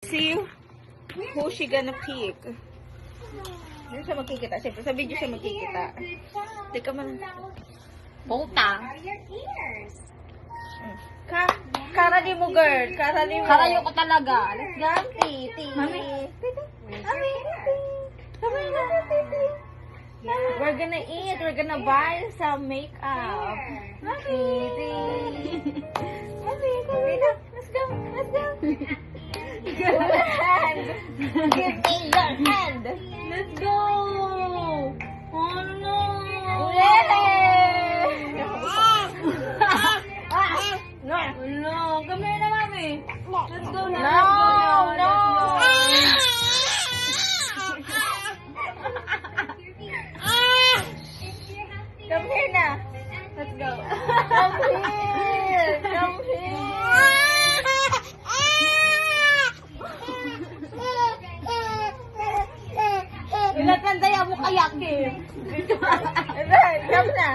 See who she gonna pick. Hindi siya magkikita. Siyempre, sa video siya magkikita. Hindi ka man. Puta. Karali mo, girl. Karali mo. Karayo ko talaga. Let's go. Titi. Mami. Mami. Titi. We're gonna eat. We're gonna buy some makeup. Titi. Mami, let's go. Let's go. Give me your hand. Give me your hand. Let's go. Oh no. Yay! No. No. Come here na, mami. Let's go na. No. Come here na. Let's go. Come here. Come here. Ilatandaya mo kayak, Kim. Come na.